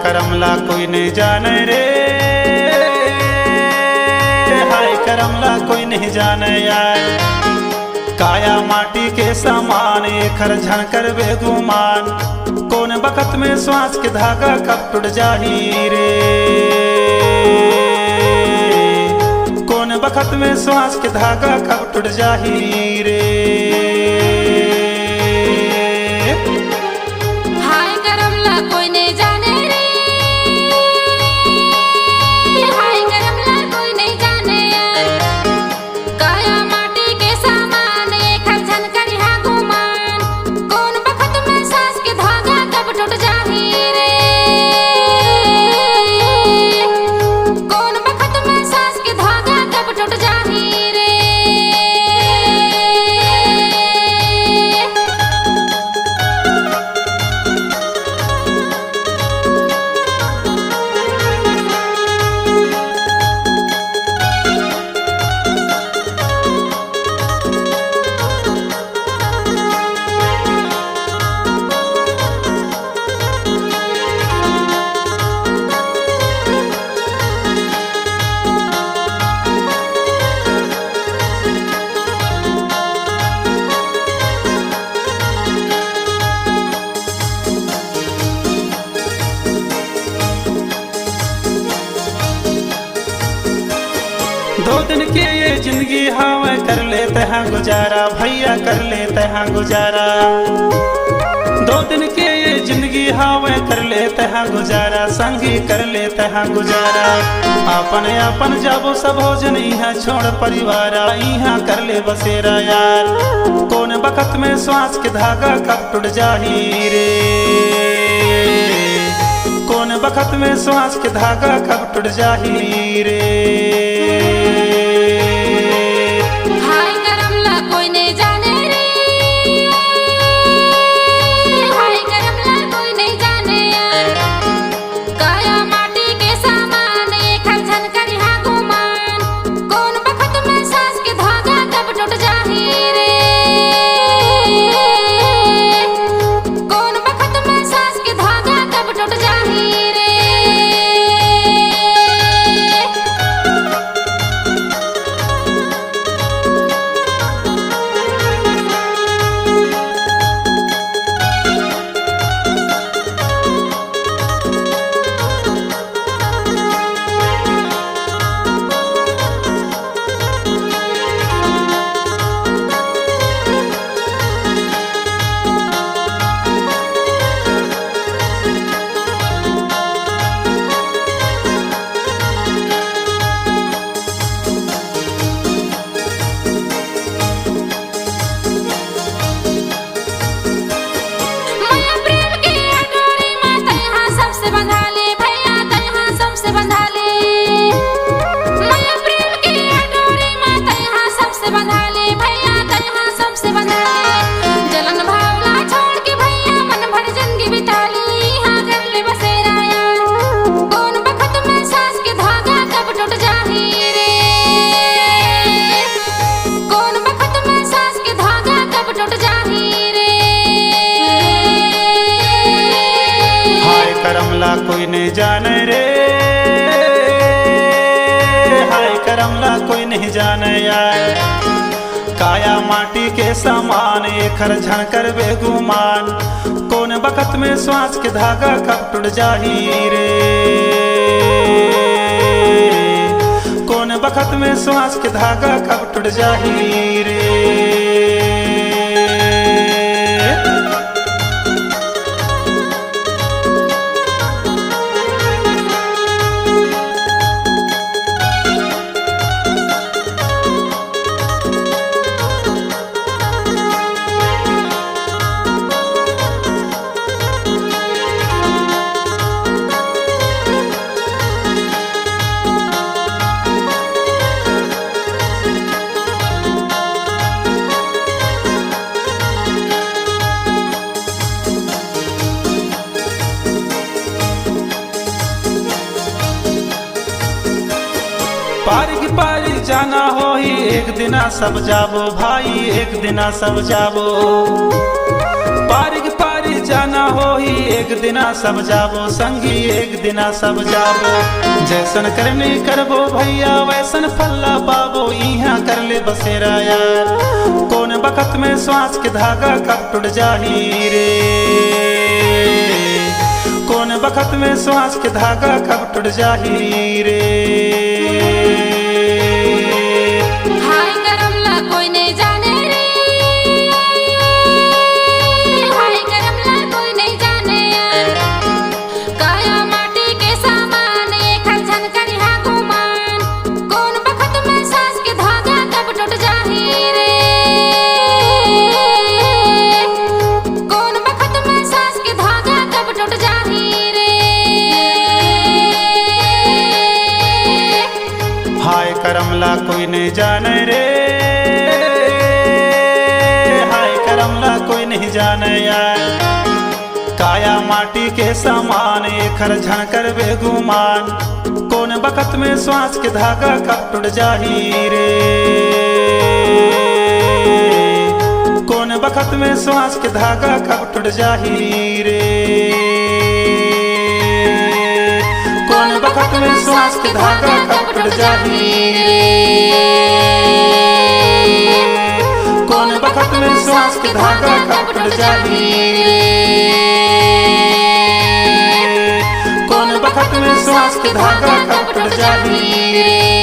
करमला कोई नहीं जाने रे, हाय करमला कोई नहीं जाने यार। काया माटी के समान खर झनकर बेगुमान, कौन बखत में श्वास के धागा कब टूट जाही रे, कौन बखत में श्वास के धागा कब टूट जाही रे। हाय करमला कोई नहीं जाने रे, हाय करमला कोई नहीं जाने यार। काया माटी के समान खर झनकर यहाँ गुमान, कौन बखत में सांस के धागा कब टूट जाही रे, कौन बखत में सांस के धागा कब टूट जाही रे। दो दिन के ये जिंदगी हवा कर लेते हैं गुजारा, भैया कर लेते हैं गुजारा। दो दिन के ये जिंदगी हवा कर लेते हैं गुजारा, संगी कर लेते हैं गुजारा। अपन अपन जाबो सब हो जन यहाँ छोड़ परिवार, यहाँ कर ले बसेरा यार। कौन बखत में श्वास के धागा कब टूट जाही रे, कौन बखत में श्वास के धागा कब टूट जाही रे। हाय करमला कोई नहीं जाने रे, हाय करमला कोई नहीं जाने यार। काया माटी के समान खर झनकर यहाँ गुमान, कौन बखत में सांस के धागा कब टूट जाही रे, कौन बखत में सांस के धागा कब टूट जाही रे। करमला कोई नहीं जाने रे, हाय करमला कोई नहीं जाने यार। काया माटी के समान खर झनकर बेगुमान, कौन बखत में श्वास के धागा कब टूट जाही रे, कौन बखत में श्वास के धागा कब टूट जाही रे। पारी पारी जाना हो ही एक दिना सब जाबो भाई, एक दिना सब जाबो। पारी पारी जाना हो ही एक दिना सब जाबो संगी, एक दिना सब जाबो। जैसन करने करबो भैया वैसन फल्ला पाबो, यहाँ कर ले बसेरा यार। कौन बखत में श्वास के धागा कब टूट जाही रे, कौन बखत में श्वास के धागा कब टूट जाही रे। हाय करमला कोई नहीं जाने रे, हाय करमला कोई नहीं जाने यार। काया माटी के सामान एक झन कर यहाँ गुमान, कौन बखत में सांस के धागा कब टूट जाही रे, कौन बखत में सांस के धागा कब टूट जाही रे। हाय करमला कोई नहीं जाने रे, हाय करमला कोई नहीं जाने यार। काया माटी के समान एक झन कर बेगुमान, कौन बखत में श्वास के धागा कब टूट जाही रे, कौन बखत में श्वास के धागा कब टूट जाही रे। कौन बखत में श्वास के धागा कब टूट जाही रे, कौन बखत में श्वास के धागा कब टूट जाही रे, कौन बखत में श्वास के धागा कब टूट जाही रे।